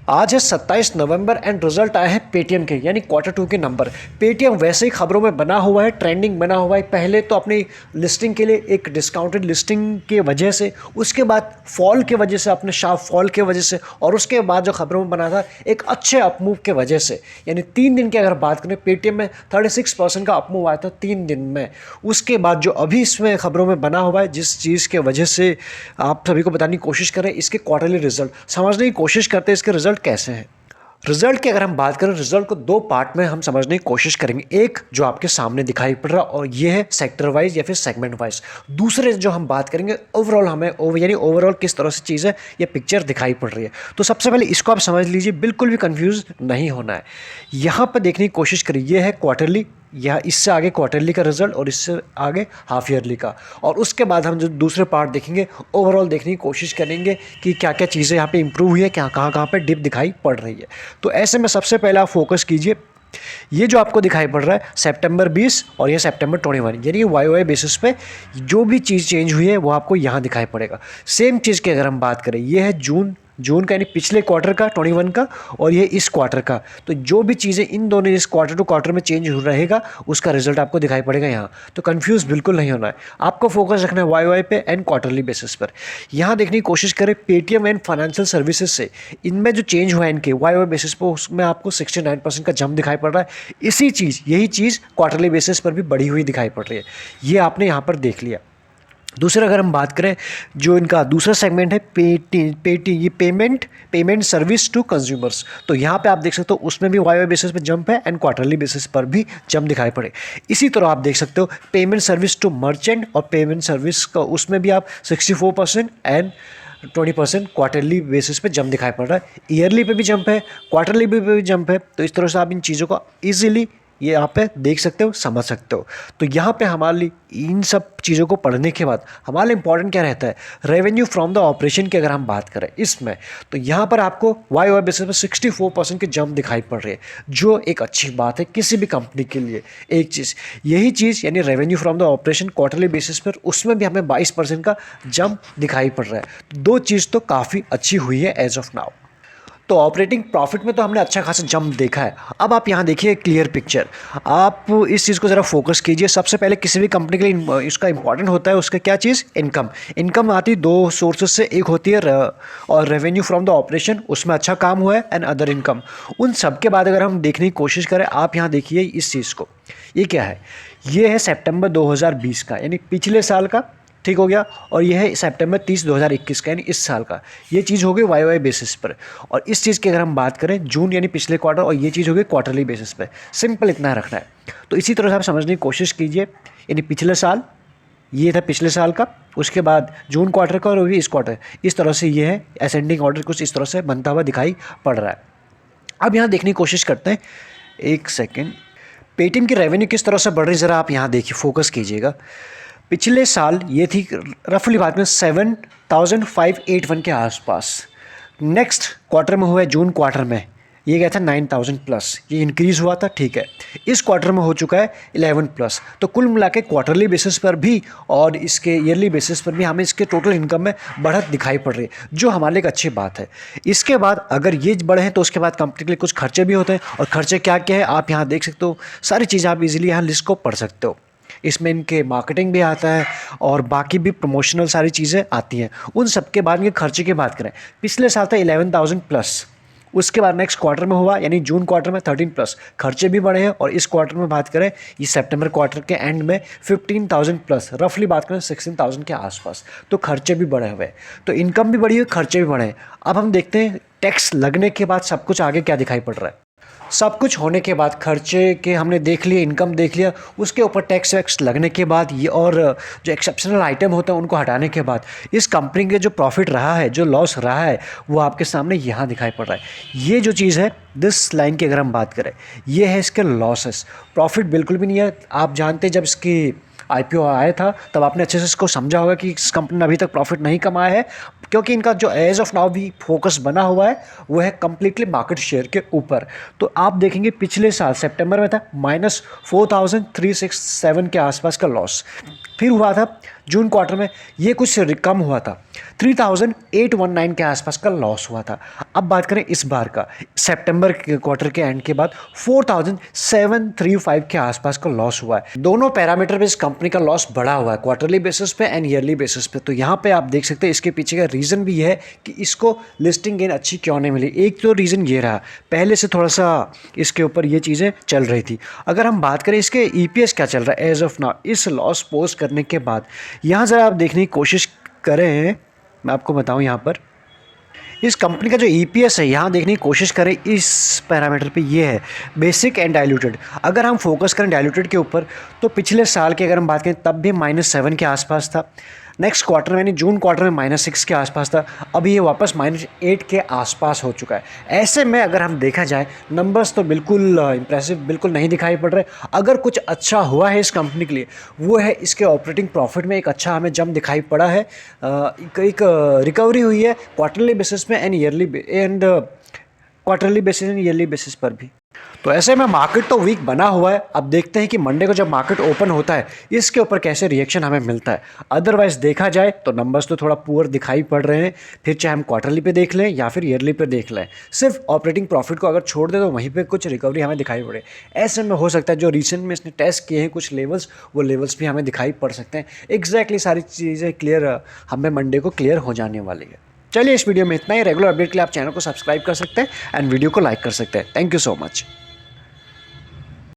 आज है 27 नवंबर and result आए हैं पेटीएम के, यानी Q2 के नंबर। पेटीएम वैसे ही खबरों में बना हुआ है, ट्रेंडिंग बना हुआ है। पहले तो अपनी लिस्टिंग के लिए एक डिस्काउंटेड लिस्टिंग के वजह से, उसके बाद फॉल के वजह से, अपने शार्प फॉल के वजह से, और उसके बाद जो खबरों में बना था एक अच्छे अपमूव के वजह से, यानी 3 दिन की अगर बात करें पेटीएम में 36% का अपमूव आया था 3 दिन में। उसके बाद जो अभी इसमें खबरों में बना हुआ है, जिस चीज़ के वजह से आप सभी को बताने की कोशिश करें, इसके क्वार्टरली रिजल्ट समझने की कोशिश करते हैं, इसके रिजल्ट कैसे हैं। रिजल्ट की अगर हम बात करें, रिजल्ट को 2 पार्ट में हम समझने की कोशिश करेंगे। एक जो आपके सामने दिखाई पड़ रहा और ये है सेक्टर वाइज या फिर सेगमेंट वाइज। दूसरे जो हम बात करेंगे ओवरऑल, हमें यानी ओवरऑल किस तरह से चीज़ है ये पिक्चर दिखाई पड़ रही है। तो सबसे पहले इसको आप समझ लीजिए, बिल्कुल भी कंफ्यूज नहीं होना है। यहाँ पर देखने की कोशिश करिए, ये है क्वार्टरली, या इससे आगे क्वार्टरली का रिजल्ट और इससे आगे हाफ ईयरली का, और उसके बाद हम जो दूसरे पार्ट देखेंगे ओवरऑल देखने की कोशिश करेंगे कि क्या क्या चीज़ें यहाँ पे इंप्रूव हुई है, क्या कहाँ कहाँ पे डिप दिखाई पड़ रही है। तो ऐसे में सबसे पहले आप फोकस कीजिए, ये जो आपको दिखाई पड़ रहा है सितंबर 20 और ये सितंबर 21, यानी वाई बेसिस पे जो भी चीज़ चेंज हुई है वो आपको यहाँ दिखाई पड़ेगा। सेम चीज़ की अगर हम बात करें, ये है जून का, यानी पिछले क्वार्टर का 21 का, और ये इस क्वार्टर का। तो जो भी चीज़ें इन दोनों इस क्वार्टर टू क्वार्टर में चेंज हो रहेगा उसका रिजल्ट आपको दिखाई पड़ेगा यहाँ। तो कंफ्यूज बिल्कुल नहीं होना है, आपको फोकस रखना है वाई पे एंड क्वार्टरली बेसिस पर। यहाँ देखने की कोशिश करें पेटीएम एंड फाइनेंशियल सर्विसेज से, इनमें जो चेंज हुआ है इनके वाई बेसिस पर, उसमें आपको 69% का जंप दिखाई पड़ रहा है। यही चीज़ क्वार्टरली बेसिस पर भी बढ़ी हुई दिखाई पड़ रही है, ये आपने यहाँ पर देख लिया। दूसरा अगर हम बात करें, जो इनका दूसरा सेगमेंट है ये पेमेंट सर्विस टू कंज्यूमर्स, तो यहाँ पे आप देख सकते हो उसमें भी वाई बेसिस पे जंप है एंड क्वार्टरली बेसिस पर भी जंप दिखाई पड़े। इसी तरह आप देख सकते हो पेमेंट सर्विस टू मर्चेंट और पेमेंट सर्विस का, उसमें भी आप 64% एंड 20% क्वार्टरली बेसिस पे जंप दिखाई पड़ रहा है। ईयरली पे भी जंप है, क्वार्टरली पे भी जंप है। तो इस तरह से आप इन चीज़ों को ईजिली ये यहाँ पे देख सकते हो, समझ सकते हो। तो यहाँ पे हमारे लिए इन सब चीज़ों को पढ़ने के बाद हमारे लिए इंपॉर्टेंट क्या रहता है, रेवेन्यू फ्रॉम द ऑपरेशन की अगर हम बात करें इसमें, तो यहाँ पर आपको वाई बेसिस पर 64% की जंप दिखाई पड़ रही है, जो एक अच्छी बात है किसी भी कंपनी के लिए। एक चीज़ यही चीज़, यानी revenue from the operation quarterly basis पर, उसमें भी हमें 22% का जंप दिखाई पड़ रहा है। 2 चीज़ तो काफ़ी अच्छी हुई है एज ऑफ नाउ। तो ऑपरेटिंग प्रॉफिट में तो हमने अच्छा खासा जंप देखा है। अब आप यहाँ देखिए क्लियर पिक्चर, आप इस चीज़ को ज़रा फोकस कीजिए। सबसे पहले किसी भी कंपनी के लिए इसका इंपॉर्टेंट होता है उसका क्या चीज़, इनकम आती है 2 सोर्सेज से, एक होती है और रेवेन्यू फ्रॉम द ऑपरेशन, उसमें अच्छा काम हुआ है, एंड अदर इनकम। उन सब के बाद अगर हम देखने की कोशिश करें, आप यहाँ देखिए इस चीज़ को, ये क्या है, ये है सितंबर 2020 का, यानी पिछले साल का, ठीक हो गया। और यह है सितंबर 30 2021 का, यानी इस साल का। ये चीज़ हो गई वाई बेसिस पर। और इस चीज़ की अगर हम बात करें जून यानी पिछले क्वार्टर, और ये चीज़ हो गई क्वार्टरली बेसिस पर। सिंपल इतना रखना है। तो इसी तरह से आप समझने की कोशिश कीजिए, यानी पिछले साल ये था पिछले साल का, उसके बाद जून क्वार्टर का, और अभी इस क्वार्टर, इस तरह से ये है असेंडिंग ऑर्डर कुछ इस तरह से बनता हुआ दिखाई पड़ रहा है। अब यहाँ देखने की कोशिश करते हैं, एक सेकेंड, पेटीएम की रेवेन्यू किस तरह से बढ़ रही है ज़रा आप यहाँ देखिए, फोकस कीजिएगा। पिछले साल ये थी रफली बात में 7,581 के आसपास। नेक्स्ट क्वार्टर में हुआ है जून क्वार्टर में, ये गया था 9,000 प्लस, ये इंक्रीज़ हुआ था, ठीक है। इस क्वार्टर में हो चुका है 11 प्लस। तो कुल मिला के क्वार्टरली बेसिस पर भी और इसके ईयरली बेसिस पर भी हमें इसके टोटल इनकम में बढ़त दिखाई पड़ रही है, जो हमारे लिए एक अच्छी बात है। इसके बाद अगर ये बढ़े हैं तो उसके बाद कंपनी के लिए कुछ खर्चे भी होते हैं, और खर्चे क्या क्या है आप यहाँ देख सकते हो। सारी चीज़ें आप इजीली यहाँ लिस्ट को पढ़ सकते हो। इसमें इनके मार्केटिंग भी आता है और बाकी भी प्रमोशनल सारी चीज़ें आती हैं। उन सब के बाद ये खर्चे की बात करें, पिछले साल था 11,000 प्लस, उसके बाद नेक्स्ट क्वार्टर में हुआ यानी जून क्वार्टर में 13 प्लस, खर्चे भी बढ़े हैं। और इस क्वार्टर में बात करें, ये सितंबर क्वार्टर के एंड में 15,000 प्लस, रफली बात करें 16,000 के आसपास। तो खर्चे भी बढ़े हुए हैं, तो इनकम भी बढ़ी है, खर्चे भी बढ़े हैं। अब हम देखते हैं टैक्स लगने के बाद सब कुछ आगे क्या दिखाई पड़ रहा है। सब कुछ होने के बाद, खर्चे के हमने देख लिए, इनकम देख लिया, उसके ऊपर टैक्स वैक्स लगने के बाद ये, और जो एक्सेप्शनल आइटम होता है उनको हटाने के बाद, इस कंपनी के जो प्रॉफिट रहा है, जो लॉस रहा है, वो आपके सामने यहाँ दिखाई पड़ रहा है। ये जो चीज़ है, दिस लाइन की अगर हम बात करें, ये है इसके लॉसेस। प्रॉफिट बिल्कुल भी नहीं है। आप जानते हैं जब इसकी आईपीओ आया था तब आपने अच्छे से इसको समझा होगा कि इस कंपनी ने अभी तक प्रॉफिट नहीं कमाया है, क्योंकि इनका जो एज ऑफ नाउ भी फोकस बना हुआ है वो है कम्प्लीटली मार्केट शेयर के ऊपर। तो आप देखेंगे पिछले साल सितंबर में था -4,367 के आसपास का लॉस, फिर हुआ था जून क्वार्टर में ये कुछ कम हुआ था, 3,819 के आसपास का लॉस हुआ था। अब बात करें इस बार का, सितंबर के क्वार्टर के एंड के बाद 4,735 के आसपास का लॉस हुआ है। दोनों पैरामीटर पे इस कंपनी का लॉस बढ़ा हुआ है, क्वार्टरली बेसिस पे एंड ईयरली बेसिस पे। तो यहाँ पे आप देख सकते हैं इसके पीछे का रीज़न भी है कि इसको लिस्टिंग गेन अच्छी क्यों नहीं मिली। एक तो रीज़न ये रहा, पहले से थोड़ा सा इसके ऊपर ये चीज़ें चल रही थी। अगर हम बात करें इसके ईपीएस क्या चल रहा है एज ऑफ नाउ, इस लॉस पोस्ट करने के बाद, यहाँ ज़रा आप देखने की कोशिश करें, मैं आपको बताऊँ यहाँ पर इस कंपनी का जो ईपीएस है, यहाँ देखने की कोशिश करें इस पैरामीटर पे, ये है बेसिक एंड डाइल्यूटेड। अगर हम फोकस करें डाइल्यूटेड के ऊपर तो पिछले साल की अगर हम बात करें तब भी -7 के आसपास था। नेक्स्ट क्वार्टर में यानी जून क्वार्टर में -6 के आसपास था। अभी ये वापस -8 के आसपास हो चुका है। ऐसे में अगर हम देखा जाए नंबर्स तो बिल्कुल इंप्रेसिव बिल्कुल नहीं दिखाई पड़ रहे। अगर कुछ अच्छा हुआ है इस कंपनी के लिए वो है इसके ऑपरेटिंग प्रॉफिट में एक अच्छा हमें जंप दिखाई पड़ा है, एक रिकवरी हुई है क्वार्टरली बेसिस में and quarterly basis and yearly basis पर भी। तो ऐसे में मार्केट तो वीक बना हुआ है। अब देखते हैं कि मंडे को जब मार्केट ओपन होता है इसके ऊपर कैसे रिएक्शन हमें मिलता है। अदरवाइज देखा जाए तो नंबर्स तो थोड़ा पुअर दिखाई पड़ रहे हैं, फिर चाहे हम क्वार्टरली पे देख लें या फिर ईयरली पे देख लें। सिर्फ ऑपरेटिंग प्रॉफिट को अगर छोड़ दें तो वहीं पे कुछ रिकवरी हमें दिखाई पड़े। ऐसे में हो सकता है जो रिसेंट में इसने टेस्ट किए हैं कुछ लेवल्स, वो लेवल्स भी हमें दिखाई पड़ सकते हैं। एग्जैक्टली सारी चीज़ें क्लियर हमें मंडे को क्लियर हो जाने वाली है। चलिए इस वीडियो में इतना ही। रेगुलर अपडेट के लिए आप चैनल को सब्सक्राइब कर सकते हैं एंड वीडियो को लाइक कर सकते हैं। Thank you so much.